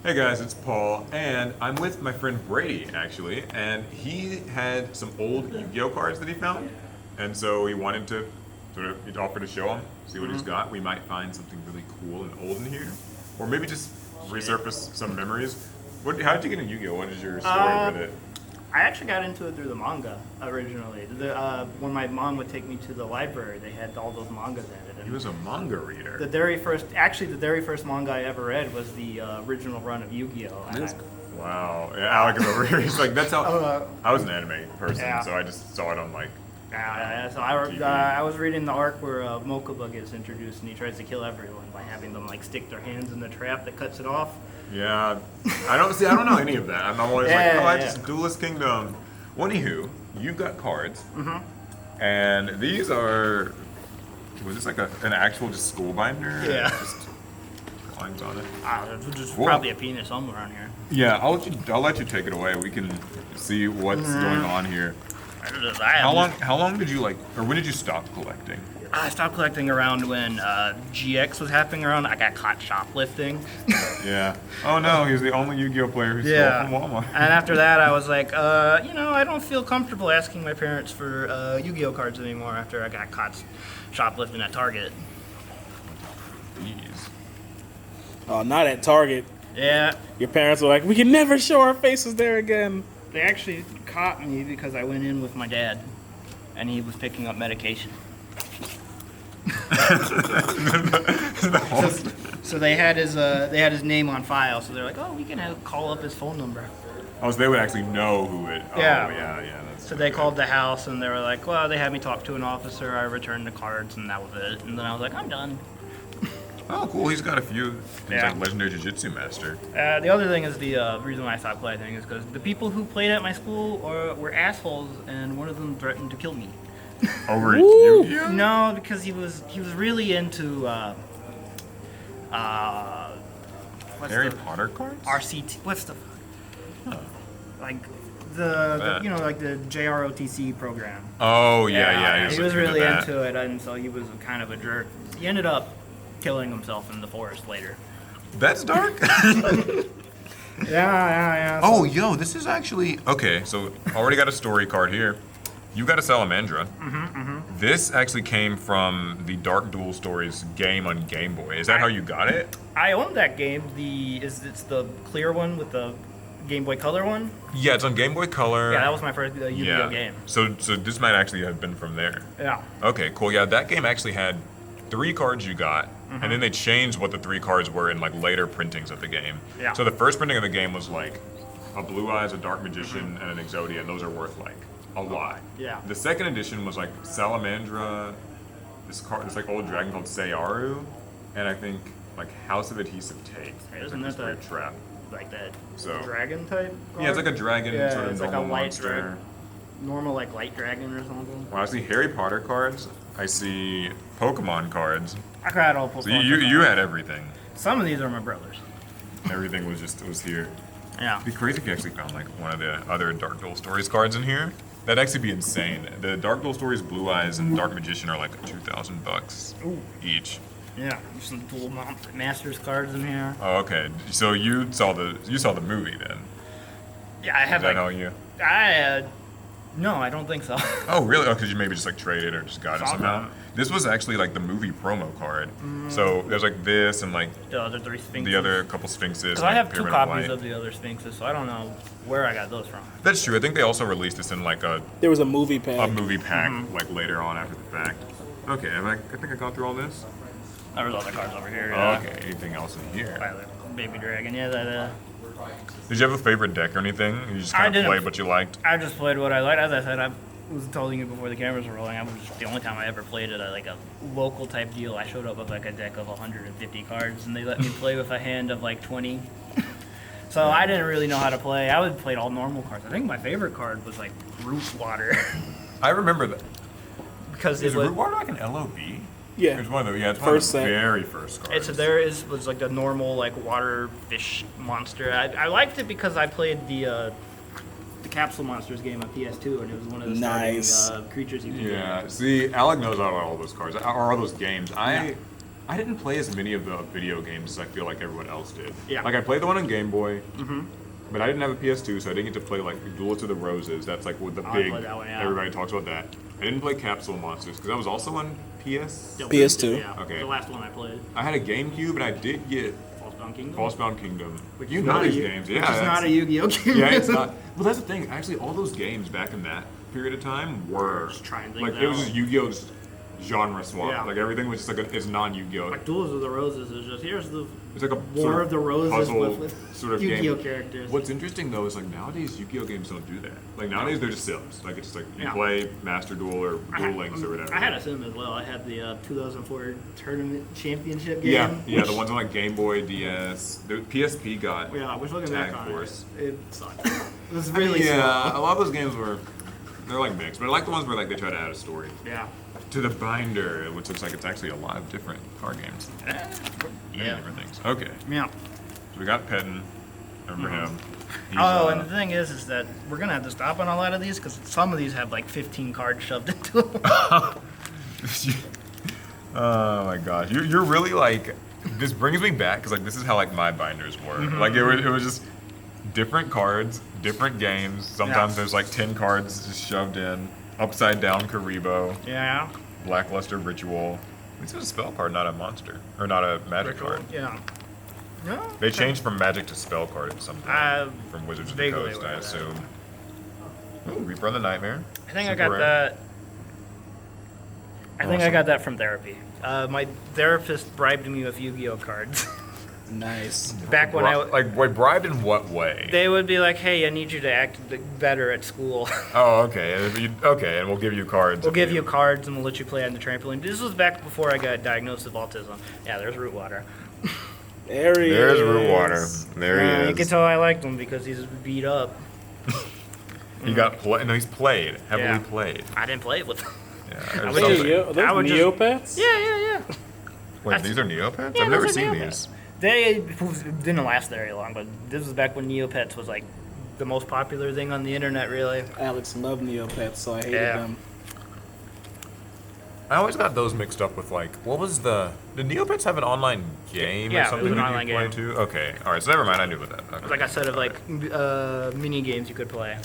Hey guys, it's Paul, and I'm with my friend Brady actually, and he had some old Yu-Gi-Oh cards that he found, and so he wanted to he offered to show them, see what he's got. We might find something really cool and old in here, or maybe just resurface some memories. How did you get into Yu-Gi-Oh? What is your story with it? I actually got into it through the manga originally. When my mom would take me to the library, they had all those mangas in it. He was a manga reader. The very first manga I ever read was the original run of Yu-Gi-Oh. And Wow, yeah, Alec is over here. He's like, that's how. I was an anime person, Yeah. so I just saw it on like. So I was reading the arc where Mokuba gets introduced and he tries to kill everyone by having them like stick their hands in the trap that cuts it off. Yeah, I don't know any of that. I'm always I just Duelist Kingdom. Well, anywho, you've got cards, and these are. Was this like an actual just school binder? Yeah. Just lines on it. There's Whoa. probably a penis somewhere on here. Yeah, I'll let you take it away. We can see what's going on here. How How long did you or when did you stop collecting? I stopped collecting around when GX was happening around. I got caught shoplifting. Yeah. Oh no, he was the only Yu-Gi-Oh player who stole from Walmart. And after that, I was like, I don't feel comfortable asking my parents for Yu-Gi-Oh cards anymore after I got caught shoplifting at Target. Jeez. Oh, not at Target. Yeah, Your parents were like, we can never show our faces there again. they actually caught me because I went in with my dad, and he was picking up medication. So they had his name on file. So they're like, oh, we can call up his phone number. Oh, so they would actually know who it. Oh, Yeah. yeah. That's So they called the house and they were like, well, they had me talk to an officer. I returned the cards and that was it. And then I was like, I'm done. Oh, cool. He's got a few things Yeah. like Legendary Jiu-Jitsu Master. The other thing is the reason why I stopped collecting is because the people who played at my school were assholes, and one of them threatened to kill me. Over Woo! Yu-Gi-Oh? No, because he was really into what's Harry the Potter cards? RCT. What's the like Bet. like the JROTC program. Oh, yeah. He was looking really at that. into it, and so he was kind of a jerk. He ended up killing himself in the forest later. That's dark. Yeah. Oh, yo, this is actually okay. So already got a story card here. You got a Salamandra. This actually came from the Dark Duel Stories game on Game Boy. Is that how you got it? I own that game. It's the clear one with the Game Boy Color one. Yeah, it's on Game Boy Color. Yeah, that was my first Yu-Gi-Oh game. So this might actually have been from there. Yeah. Okay, cool. Yeah, that game actually had 3 cards you got, and then they changed what the 3 cards were in like later printings of the game. Yeah. So the first printing of the game was like a Blue Eyes, a Dark Magician, and an Exodia, and those are worth like a lot. Yeah. The second edition was like Salamandra, this like old dragon called Sayaru, and I think like House of Adhesive Tape. It's Isn't like this that weird the- trap. Like that So- dragon type. Yeah, it's like a dragon Yeah, sort of it's like a normal light monster. normal like light dragon or something. When I see Harry Potter cards, I see Pokemon cards. I got all Pokemon. So you had everything. Some of these are my brothers. Everything was here. Yeah. It'd be crazy if you actually found like one of the other Dark Duel Stories cards in here. That'd actually be insane. The Dark Duel Stories Blue Eyes and Dark Magician are like $2,000 Ooh. each. Yeah. There's some dual masters cards in here. Oh, okay. So you saw the movie then? Yeah, I have Is that like how you? no, I don't think so. Oh, really? Oh, because you maybe just like traded or just got it somehow. Somehow. This was actually like the movie promo card. So there's like this and like The other 3 Sphinxes. the other couple Sphinxes. Because and, I like, have 2 Pyramid copies Light. of the other Sphinxes, so I don't know where I got those from. That's true. I think they also released this in like a There was a movie pack. movie pack like later on after the fact. Okay, I think I got through all this. There was other cards over here. Oh, Yeah. okay, anything else in here? Violet Baby Dragon. Yeah, that. Did you have a favorite deck or anything? You just I kind of didn't. played what you liked? I just played what I liked. As I said, I was telling you before the cameras were rolling. I was just the only time I ever played at like a local type deal. I showed up with like a deck of 150 cards, and they let me play with a hand of like 20. So I didn't really know how to play. I would play all normal cards. I think my favorite card was like Root Water I remember that. because Is it was. Root Water like an LOB? Yeah. It's one of the it's First one of the set. very first cards. Was like the normal like water fish monster. I liked it because I played the Capsule Monsters game on PS2, and it was one of the Nice. starting creatures you could Yeah. get. See, Alec knows all those cards or all those games. I I didn't play as many of the video games as I feel like everyone else did. Yeah. Like I played the one on Game Boy, but I didn't have a PS2, so I didn't get to play like Duel to the Roses. That's like with the I big. played that one, yeah. Everybody talks about that. I didn't play Capsule Monsters because that was also on PS. PS2. Yeah, Okay. the last one I played. I had a GameCube, and I did get Falsebound Kingdom. Falsebound Kingdom. Which You is know not a these Yu- games, Which yeah. is that's- not a Yu-Gi-Oh game. Yeah, it's not. Well, that's the thing. Actually, all those games back in that period of time were Just trying things like it was out. just Yu-Gi-Oh! Just genre swap. Yeah. Like everything was just like it's non-Yu-Gi-Oh! Like Duels of the Roses is just here's the It's like a War sort of the Roses puzzle with sort of Yu-Gi-Oh game. characters. What's interesting though is like nowadays Yu-Gi-Oh games don't do that. Like nowadays they're just sims. Like it's just like you Yeah. play Master Duel or Duel Links or whatever. I had a sim as well. I had the 2004 tournament championship game. yeah, the ones on like Game Boy, DS. The PSP got. Yeah, I was looking Tag back on Force. it. It sucked. It was really yeah, slow. a lot of those games they're like mixed, but I like the ones where like they try to add a story. Yeah. To the Binder, which looks like it's actually a lot of different card games. Many Yeah. different things. Okay, Yeah. so we got Pettin. Remember him? He's, Oh, and the thing is that we're gonna have to stop on a lot of these because some of these have like 15 cards shoved into them. oh my gosh, you're really like. This brings me back because like this is how like my binders were. Like it was just different cards, different games. Sometimes Yeah. there's like 10 cards just shoved in. Upside down Karibo, Yeah. Blackluster Ritual. This is a spell card, not a monster or not a magic card. Yeah. No. They changed from magic to spell card at some point. From Wizards of the vaguely Coast, I aware of that. assume. Ooh, Reaper on the Nightmare. I think Super I got rare. that. I think I Awesome. got that from therapy. My therapist bribed me with Yu-Gi-Oh cards. Nice. Back when Like, wait, bribed in what way? they would be like, "Hey, I need you to act better at school. Oh, okay. Okay, and we'll give you cards. We'll if give you cards and we'll let you play on the trampoline." This was back before I got diagnosed with autism. Yeah, there's Rootwater. There he There's is. Rootwater. There he You is. can tell I liked him because he's beat up. He got no, he's played heavily Yeah. played. I didn't play it with him. Yeah, I there's would Hey, something. yo, I those would just- Neopets? Yeah. Wait, these are Neopets? Yeah, I've never those are seen Neopets. these. They didn't last very long, but this was back when Neopets was like the most popular thing on the internet, really. Alex loved Neopets, so I hated Yeah. them. I always got those mixed up with like, what was the? Did Neopets have an online game Yeah, or it something was an that you online could play game. too? Okay, all right. So never mind. I knew about that. Okay. Like I said, of like mini games you could play.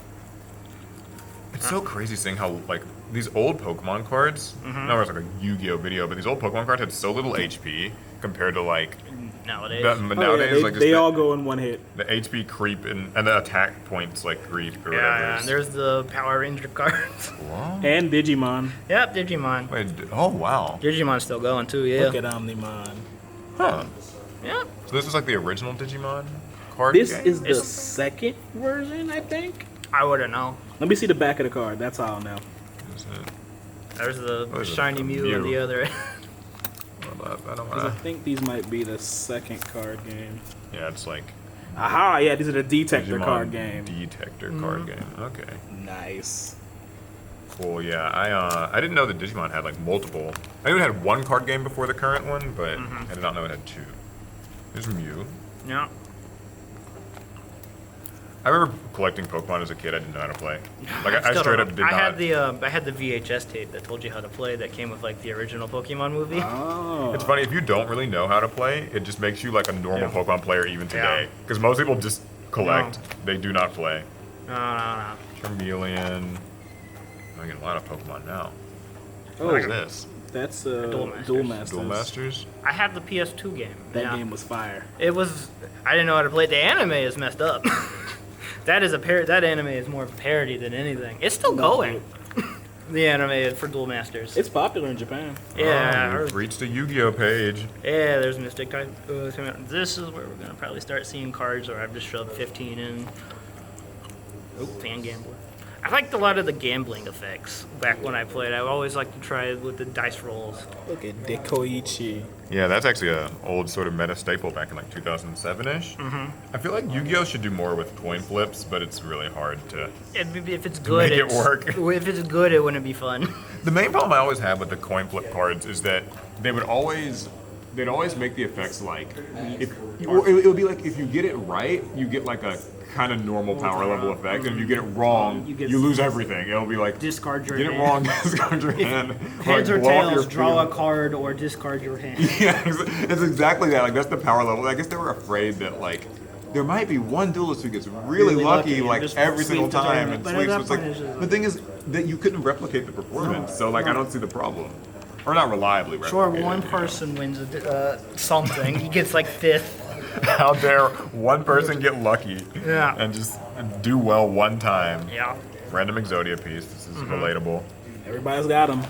It's so crazy seeing how like these old Pokemon cards. Mm-hmm. Not like a Yu-Gi-Oh video, but these old Pokemon cards had so little HP compared to like Nowadays. nowadays. Oh, yeah, like just they the, all go in one hit. the HP creep and the attack points like creep or Yeah, whatever. and there's the Power Ranger cards. What? And Digimon. Yep, Digimon. Wait. Oh wow. Digimon's still going too, yeah. Look at Omnimon. Huh. Yeah. So this is like the original Digimon card This game? is the It's- second version, I think. I wouldn't know. Let me see the back of the card. That's all now. Is it? There's the What is it? shiny A Mew on Mew. the other end. Hold up, I don't 'Cause I wanna. think these might be the second card game. Yeah, it's like Aha, yeah, these are the Detector Digimon card game. Detector card game. Okay. Nice. Cool. Yeah, I didn't know that Digimon had like multiple. I knew it had one card game before the current one, but I did not know it had two. There's Mew. Yeah. I remember collecting Pokemon as a kid. I didn't know how to play. Like I Still straight don't up know. did not. I had the VHS tape that told you how to play that came with like the original Pokemon movie. Oh. It's funny if you don't really know how to play, it just makes you like a normal Yeah. Pokemon player even today. Yeah. Because most people just collect; they do not play. No. Charmeleon. I get a lot of Pokemon now. Oh, What is this? that's Duel Masters. Duel Masters. Duel Masters. I have the PS2 game. That yeah. game was fire. It was. I didn't know how to play it. The anime is messed up. That is that anime is more of a parody than anything. It's still No, going. The anime for Duel Masters. It's popular in Japan. Yeah. Oh, we've reached a Yu-Gi-Oh page. Yeah, there's Mystic type. This is where we're gonna probably start seeing cards, or I've just shoved 15 in. Oh, fan gambler. I liked a lot of the gambling effects back when I played. I always liked to try it with the dice rolls. Look at Dekoichi. Yeah, that's actually an old sort of meta staple back in like 2007-ish. I feel like Yu-Gi-Oh should do more with coin flips, but it's really hard to. If it's good, make it work. If it's good, it wouldn't be fun. The main problem I always had with the coin flip cards is that they'd always make the effects like if it would be like if you get it right, you get like a kind of normal power level effect. And if you get it wrong, You get- you lose everything. It'll be like, Discard your get it hand. wrong, discard your hand. Heads like, or blow up your tails, draw a field. card or discard your hand. Yeah, it's exactly that. Like that's the power level. I guess they were afraid that like there might be one duelist who gets really, Really lucky, lucky and like just every sweeps single the time tournament. and But at sweeps. that It's like point, it's just the thing is that you couldn't replicate the performance. So like I don't see the problem, or not reliably replicate. Sure, it, one you know? person wins something. He gets like fifth. How dare one person get lucky Yeah. and just do well one time? Yeah. Random Exodia piece. This is relatable. Everybody's got them.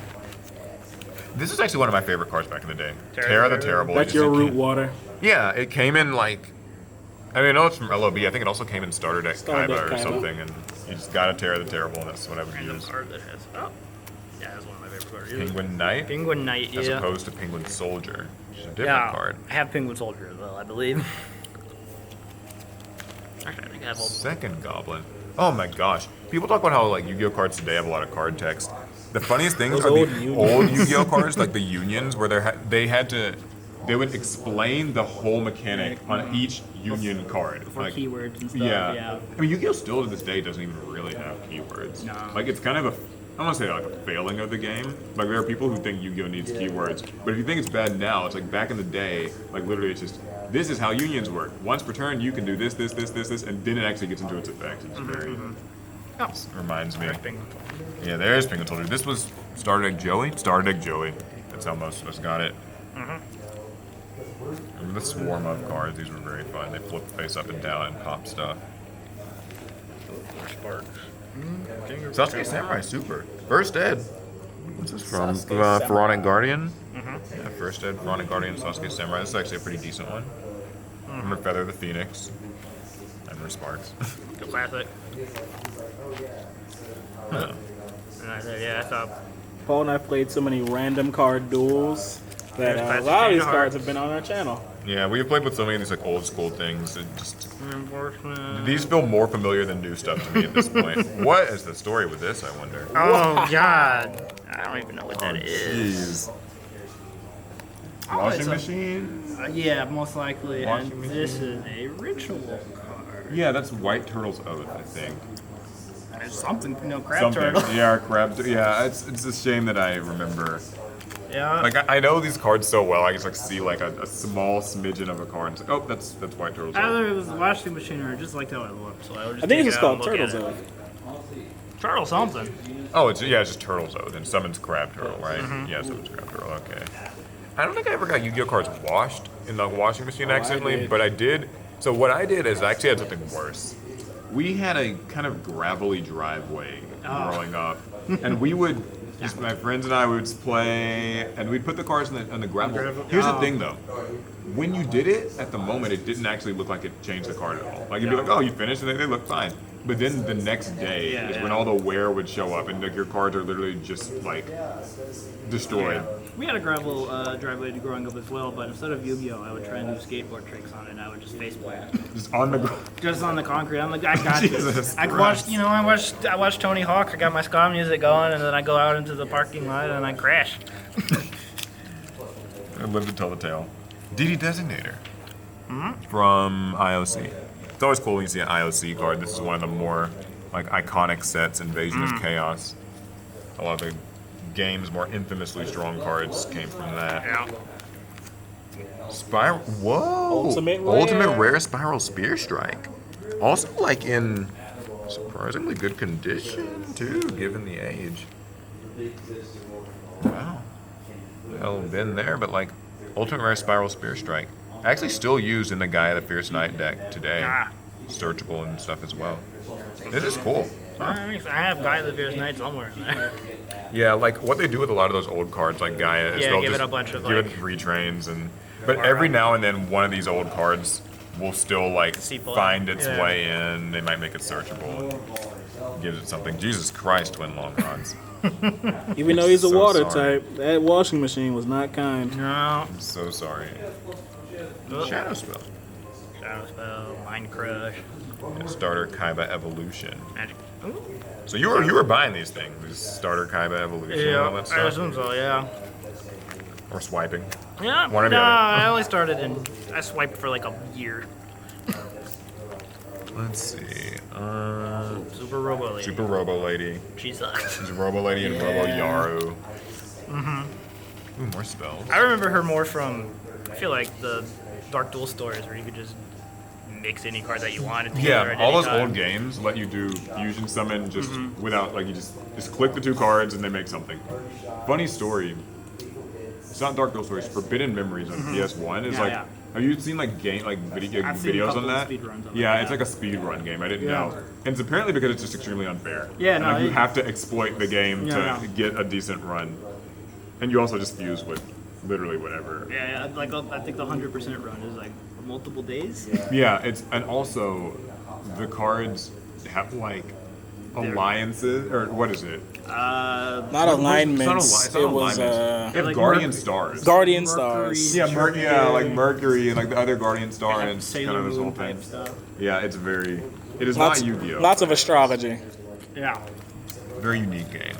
This is actually one of my favorite cards back in the day. Terra Terra the the Terrible. That's It your just- root water. Yeah, it came in like. I mean, I know it's from LOB. I think it also came in Starter Deck Starter Kaiba Deck or Kaiba. something, and you just gotta Terra the Terrible, and that's what I would use. Card that has. Oh. Yeah, that's one of my favorite cards. Penguin Knight, Penguin Knight, as yeah. opposed to Penguin Soldier, which is a different Yeah. card. I have Penguin Soldier as well, I believe. Actually, I think I have all. Second Goblin. Oh my gosh. People talk about how like Yu-Gi-Oh cards today have a lot of card text. The funniest things Those are old the Unions. old Yu-Gi-Oh cards, like the Unions, where they would explain the whole mechanic on each Union card. For Like, keywords and stuff. yeah. Yeah. I mean, Yu-Gi-Oh still to this day doesn't even really have keywords. No. Like it's kind of a, I don't want to say like a failing of the game. Like there are people who think Yu-Gi-Oh needs keywords, but if you think it's bad now, it's like back in the day, like literally it's just, this is how Unions work. Once per turn, you can do this, and then it actually gets into its effect. It's very, Oh, reminds me. Penguin. Yeah, there's Penguin Soldier. This was Starter Deck Joey? Starter Deck Joey. That's how most of us got it. And the swarm of cards, these were very fun. They flip face up and down and pop stuff. Sparks. Sasuke Samurai Super. First Ed. What's this from? Sasuke Samurai. Pharaonic Guardian? Yeah, First Ed, Pharaonic Guardian, Sasuke Samurai. This is actually a pretty decent one. Remember Feather the Phoenix. And remember Sparks. Classic. Huh. And I said, yeah, I thought. Paul and I played so many random card duels that a lot of these cards have been on our channel. Yeah, we've played with so many of these like old school things. It just Reinforcement. these feel more familiar than new stuff to me at this point. What is the story with this, I wonder? Oh, God. I don't even know what that is. Jeez. Oh, Washing it's a- machine? Yeah, most likely. Washing And machine. this is a ritual card. Yeah, that's White Turtle's Oath, I think. There's something, crab Something. turtle. Yeah, crab. Yeah, it's a shame that I remember. Yeah. Like I know these cards so well. I just like see like a small smidgen of a card. And it's like, oh, that's White Turtle's Oath. Either it was the washing machine or I just liked how it looked. So I would just I think take it's it just out and called look Turtles at Oath. it. Turtle something. Oh, it's just Turtle's Oath and summons Crab Turtle, right? Mm-hmm. Yeah, summons Crab Turtle. Okay. I don't think I ever got Yu-Gi-Oh cards washed in the washing machine accidentally, did. but I did. So what I did is I actually had something worse. We had a kind of gravelly driveway growing up, and we would just my friends and I would just play, and we'd put the cards on the gravel. Here's the thing though. When you did it, at the moment, it didn't actually look like it changed the card at all. Like, you'd be like, oh, you finished, and they look fine. But then the next day is when all the wear would show up, and like, your cards are literally just, like, destroyed. We had a gravel driveway growing up as well, but instead of Yu-Gi-Oh, I would try and do skateboard tricks on it, and I would just face plant. Just on the ground. Just on the concrete. I'm like, I got Jesus this. I Christ. watched, I watched Tony Hawk. I got my ska music going, and then I go out into the parking lot and I crash. I lived to tell the tale. DD Designator. From IOC. It's always cool when you see an IOC card. This is one of the more like iconic sets, Invasion of Chaos. A lot of the game's more infamously strong cards came from that. Yeah. Spiral. Whoa! Ultimate Ultimate Rare. Rare Spiral Spear Strike. Also, like in surprisingly good condition too, given the age. Wow. Well, been there, but like Ultimate Rare Spiral Spear Strike. Actually, still used in the Gaia the Fierce Knight deck today. Ah. Searchable and stuff as well. This is cool. I have Guy the Fierce Knight somewhere in there. Yeah, like what they do with a lot of those old cards, like Gaia, is Yeah, they'll give it just a bunch of, give it like- retrains and. But every now and then, one of these old cards will still like Seep find its yeah. way in. They might make it searchable. And gives it something. Jesus Christ, Twin Long Rods. Even though he's a So water sorry. type, that washing machine was not kind. No. I'm so sorry. Oh. Shadow Spell. Shadow Spell, Mind Crush, And Starter Kaiba Evolution. Magic. Ooh. So you were buying these things, these Starter Kaiba Evolution and all Yeah, that I stuff, assume so, yeah. or swiping. Yeah, One or the no, other. I only started I swiped for like a year. Let's see. Super Robo Lady. Super Robo Lady. She sucks. There's Robo Lady and Robo Yeah. Yaru. Ooh, more spells. I remember her more from, I feel like, the Dark Duel stories where you could just mix any card that you wanted together Yeah, at all any those time. old games let you do fusion summon just without, like, you just click the 2 cards and they make something. Funny story. It's not Dark Duel Stories. Forbidden Memories on PS1 is Yeah, like. yeah. Have you seen like I've seen a videos couple on that? speedruns of it, Yeah, yeah. it's like a speedrun game. I didn't Yeah. know, and it's apparently because it's just extremely unfair. Yeah, and, no, like, you it- have to exploit the game Yeah, to yeah. get a decent run, and you also just fuse with literally whatever. Yeah, like I think the 100% run is like multiple days. Yeah, it's and also the cards have like alliances or what is it? Not alignments. It's not It was alignments. They have like Guardian Stars. Guardian Mercury. Stars. Yeah, yeah, like Mercury and like the other Guardian Star, and it's kind Sailor of this whole Moon thing. type stuff. Yeah, it's very. It is Lots, not Yu-Gi-Oh. lots of astrology. Yeah. Very unique game.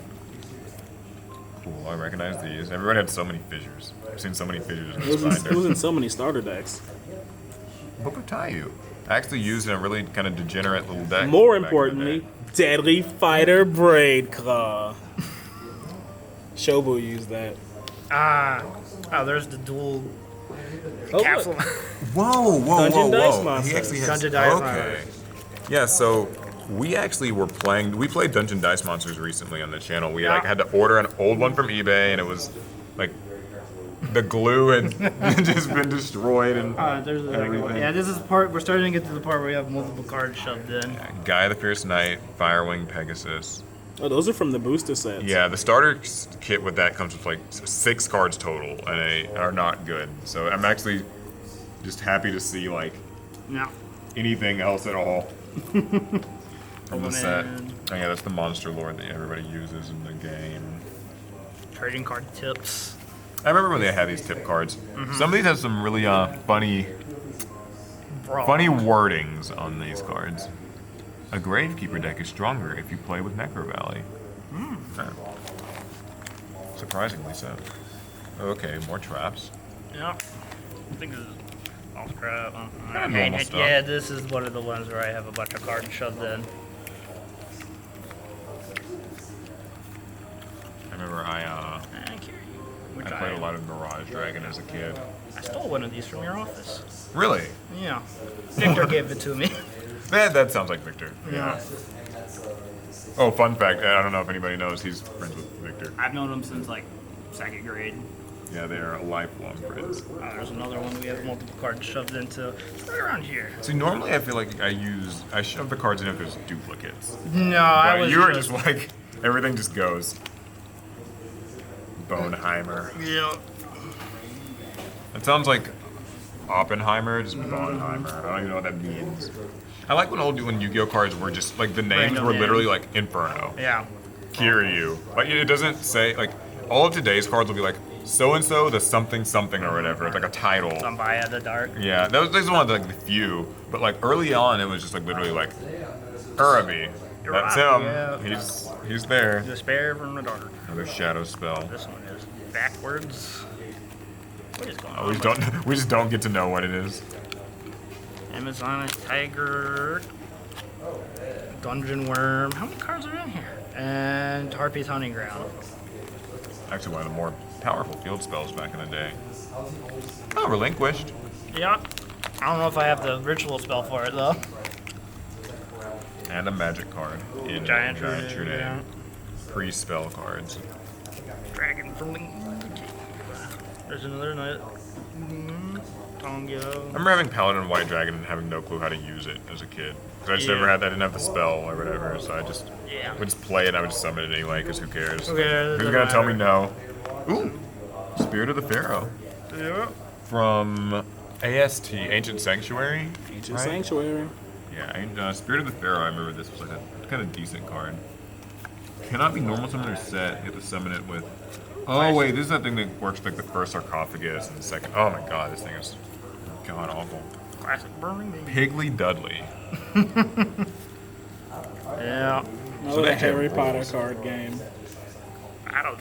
Cool, I recognize these. Everyone had so many fissures. I've seen so many fissures in It this was, in, it was binder. in so many starter decks. Book of Taiyu. I actually used in a really kind of degenerate little deck. More back in the importantly, day. Deadly Fighter Braid Claw. Shobu used that. Oh, there's the dual Oh, capsule. Whoa, whoa, Dungeon whoa, Dice whoa. Monsters. He actually has, Dungeon Dice okay. Yeah, so we actually were playing. We played Dungeon Dice Monsters recently on the channel. We like Yeah. had to order an old one from eBay, and it was like the glue had just been destroyed and There's the second one. everything. Yeah, this is the part. We're starting to get to the part where we have multiple cards shoved in. Guy the Fierce Knight, Firewing Pegasus. Oh, those are from the booster sets. Yeah, the starter kit with that comes with like 6 cards total, and they are not good. So I'm actually just happy to see like No. anything else at all from the set. Man. Oh yeah, that's the Monster Lord that everybody uses in the game. Trading card tips. I remember when they had these tip cards. Some of these have some really funny Brawl. wordings on these cards. A Gravekeeper deck is stronger if you play with Necro Valley. Surprisingly so. Okay, more traps. Yeah. I think this is all crap. Kinda normal stuff. Yeah, this is one of the ones where I have a bunch of cards shoved in. I remember I Which played a lot of Mirage Dragon as a kid. I stole one of these from your office. Really? Yeah. Victor gave it to me. That sounds like Victor. Yeah. Oh, fun fact. I don't know if anybody knows, he's friends with Victor. I've known him since like 2nd grade. Yeah, they are lifelong friends. There's another one we have multiple cards shoved into. It's right around here. See, normally I feel like I shove the cards in if there's duplicates. No, I But was you were just like, everything just goes. Boneheimer. Yeah. It sounds like Oppenheimer, just Bonheimer. I don't even know what that means. I like when Yu-Gi-Oh cards were just like the names Random were literally names. like Inferno, Yeah. Kiryu. Like it doesn't say like all of today's cards will be like so and so the something something or whatever. It's like a title. Zambaya the Dark. Yeah, those are one of the, like the few. But like early on, it was just like literally like Urabi. That's him. Yeah. He's there. Despair from the Dark. Another shadow spell. This one is backwards. What is going Oh, on? we just don't get to know what it is. Amazonic Tiger. Dungeon Worm. How many cards are in here? And Harpy's Hunting Ground. Actually, one of the more powerful field spells back in the day. Oh, Relinquished. Yeah. I don't know if I have the ritual spell for it though. And a magic card in Giant True True Name. Name, Pre-spell cards. Dragon from the. There's another night. Tongyo. I remember having Paladin White Dragon and having no clue how to use it as a kid. Because I just never Yeah. had that, I didn't have the spell or whatever, so I just Yeah. would just play it and I would just summon it anyway, because who cares? Who cares? Who's Doesn't gonna tell me matter. no? Ooh! Spirit of the Pharaoh. Yeah. From AST, Ancient Sanctuary? Ancient Right? Sanctuary. Yeah, Spirit of the Pharaoh, I remember this was like a kind of decent card. Cannot be normal summon or set, you have to summon it with... Oh wait, this is that thing that works like the first sarcophagus and the second... Oh my god, this thing is god awful. Classic Burning Man. Piggly Dudley. Yeah. Another that Harry game Potter rules. card game. I don't.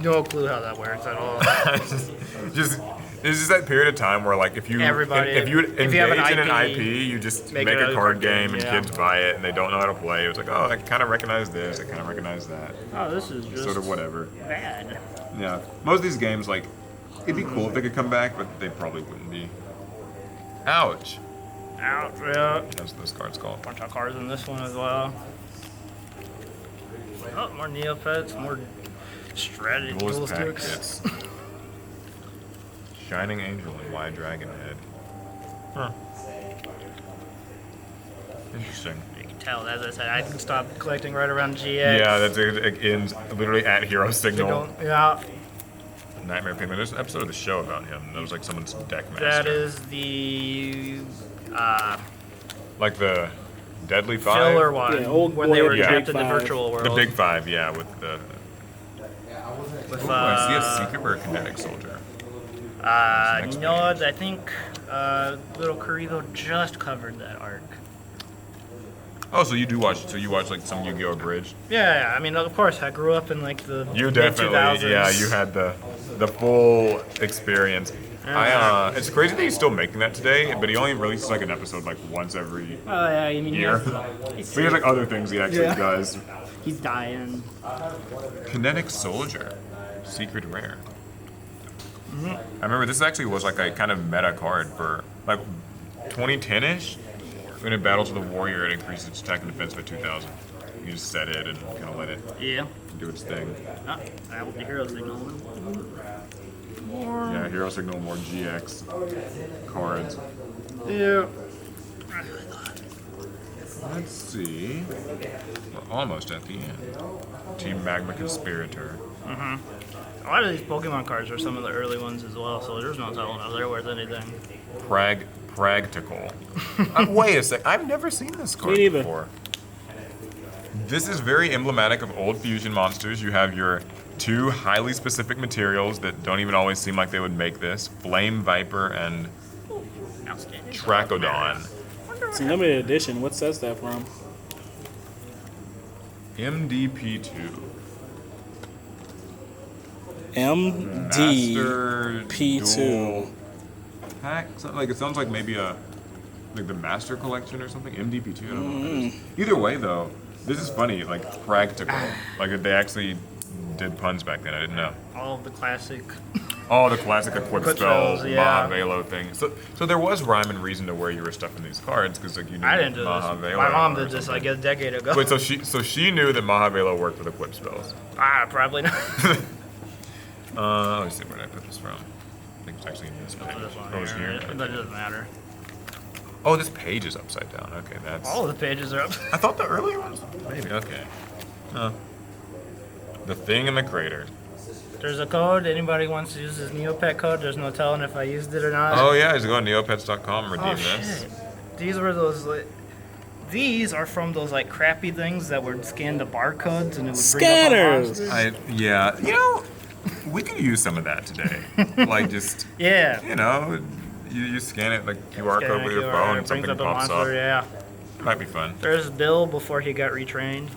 No clue how that works at all. just It's just that period of time where, like, if you Everybody- if you if you have an engage in an IP, IP, you just make make a another card card game, game and yeah. kids buy it and they don't know how to play. It's like, oh, I kind of recognize this, I kind of recognize that, Oh, this is just sort of whatever. bad. Yeah, most of these games, like, it'd be cool if they could come back, but they probably wouldn't be. Ouch. Ouch, yeah. That's what this card's called. Bunch of cards in this one as well. Oh, more Neopets, more strategy Duelist pack duelistics. kits. Shining Angel and Wide Dragon Head. Huh. Interesting. You can tell, as I said, I can stop collecting right around GX. Yeah, that's it ends literally at Hero Signal. Yeah, Nightmare Pigman. There's an episode of the show about him. That was like someone's deck master. that is the like the Deadly Five. filler one Yeah, old when they boy were of the trapped Big in the Five. virtual world. The Big Five, yeah, with the. With, Oh, I see a Secret Rare Kinetic Soldier. next no, page. I think Little Kuribo just covered that arc. Oh, so you do watch? So you watch like some Yu-Gi-Oh! Abridged? Yeah, I mean, of course, I grew up in like the You mid-2000s. definitely, yeah, you had the full experience. It's crazy that he's still making that today, but he only releases like an episode like once every Oh yeah, you mean year. he's So he has like other things he actually Yeah. does. he's dying. Kinetic Soldier, Secret Rare. I remember this actually was like a kind of meta card for like 2010-ish. When it battles with a warrior, it increases its attack and defense by 2,000. You just set it and kind of let it Yeah. do its thing. Ah, I will the hero signal. Yeah, Hero Signal, more GX cards. Yeah. Let's see. We're almost at the end. Team Magma Conspirator. A lot of these Pokemon cards are some of the early ones as well, so there's no telling if they're worth anything. Practical. Wait a sec. I've never seen this card Me neither. before. This is very emblematic of old fusion monsters. You have your two highly specific materials that don't even always seem like they would make this. Flame Viper and Outstanding. Trachodon. It's a limited edition. What says that from? MDP2. MD. Master P2. Duel Pack? Something like it sounds like maybe like the Master Collection or something. MDP2. I don't know what that is. Either way, though, this is funny. Like practical. Like they actually did puns back then. I didn't know. All of the classic. Oh, the classic Equip Equip Spell, spells, yeah. Mahavelo thing. So there was rhyme and reason to where you were stuffing these cards because like you knew I didn't do this. Mahavelo My mom or did this something. like a decade ago. Wait, so she knew that Mahavelo worked with Equip Spells. Probably not. Let me see where did I put this from. I think it's actually in this page. This one Oh, it's here. here. That doesn't matter. Oh, this page is upside down. Okay, that's. All of the pages are up. I thought the earlier ones. Maybe okay. The Thing in the Crater. There's a code. Anybody wants to use this Neopet code? There's no telling if I used it or not. Oh yeah, just go to neopets.com and redeem Oh, this. shit. These were those. These are from those like crappy things that would scan the barcodes and it would Scanners! bring up a monster. Yeah, you know, we could use some of that today. Like just, Yeah. you know, you scan it like QR Scan code a with your QR, phone it and brings something up a pops monster, up. Yeah. Might be fun. There's Bill before he got retrained.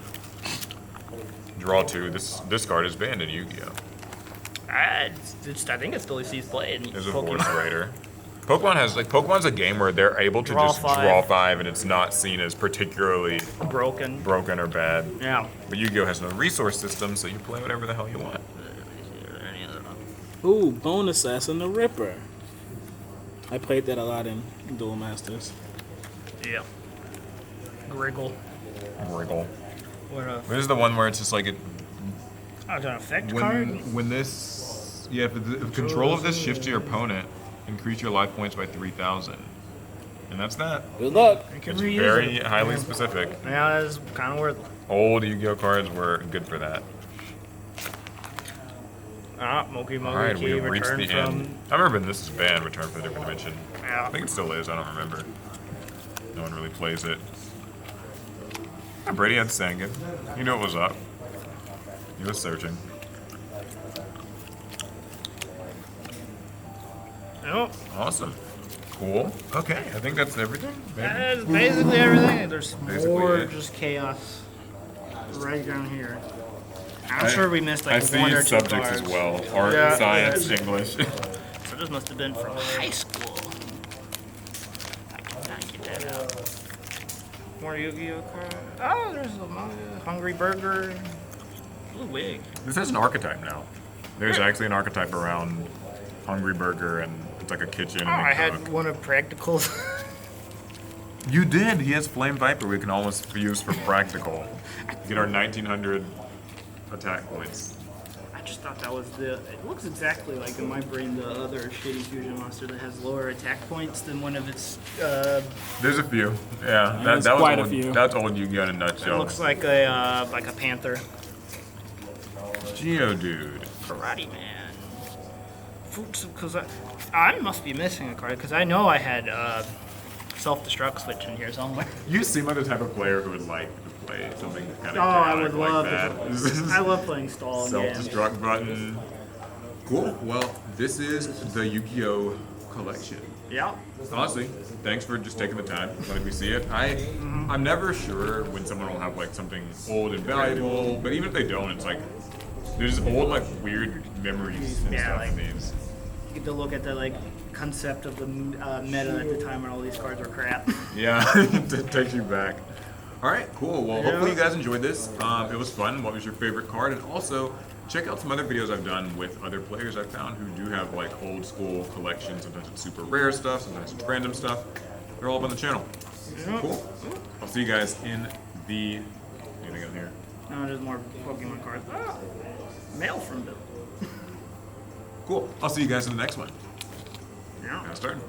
Draw two. This card is banned in Yu-Gi-Oh. I think it still sees play in There's a Pokemon. Voice Raider. Pokemon's a game where they're able to Draw just five. draw five and it's not seen as particularly Broken. broken or bad. Yeah. But Yu-Gi-Oh has no resource system, so you play whatever the hell you want. Ooh, Bone Assassin the Ripper. I played that a lot in Duel Masters. Yeah. Griggle. Wriggle. What a. This is the one where it's just like it. Oh, it's an effect card? When this, yeah, if control of this shifts to your opponent, increase your life points by 3,000, and that's that. Good luck. You can It's reuse very it. highly specific. Yeah, that's kind of worth it. Old Yu-Gi-Oh cards were good for that. Moki All right, Moki we have reached return the from. end. I remember when this is banned, Return from a Different Dimension. I Yeah. think it still is. I don't remember. No one really plays it. Yeah, Brady had Sangan. You knew it was up. He was searching. Nope. Awesome. Cool. Okay, I think that's everything. Maybe. That's basically everything. There's Basically more it. just chaos right down here. I'm sure we missed like I see one or two subjects cards. as well. Art, Yeah. science, English. this must have been from high school. I cannot get that out. More Yu-Gi-Oh cards. Oh, there's a Hungry Burger. Blue Wig. This has an archetype now. There's actually an archetype around Hungry Burger, and it's like a kitchen. Oh, And I they had cook. one of Practical's. You did. He has Flame Viper. We can almost use for practical. Get our 1900 attack points. I just thought that was the. It looks exactly like in my brain the other shitty fusion monster that has lower attack points than one of its. There's a few. Yeah, There's that was quite a old, few. That's old Yu-Gi-Oh! In a It nutshell. looks like a panther. Geodude. Karate Man. Because I must be missing a card because I know I had self-destruct switch in here somewhere. You seem like the type of player who would like to play something kind of Oh, I chaotic would like love that. I love playing stall games. Self-destruct button. Cool. Well, this is the Yu-Gi-Oh! Collection. Yeah. Honestly, thanks for just taking the time, letting me see it. I'm never sure when someone will have like something old and valuable, but even if they don't, it's like there's old like weird memories and Yeah, stuff like- in these. You get to look at the like concept of the meta at the time when all these cards were crap. Yeah, it takes you back. All right, cool. Well, hopefully you guys enjoyed this. It was fun. What was your favorite card? And also, check out some other videos I've done with other players I found who do have like old school collections. Sometimes it's super rare stuff, sometimes it's random stuff. They're all up on the channel. Cool. I'll see you guys in the. Anything in here? No, there's more Pokemon cards. Ah, mail from Bill. Cool. I'll see you guys in the next one. Yeah. Now starting.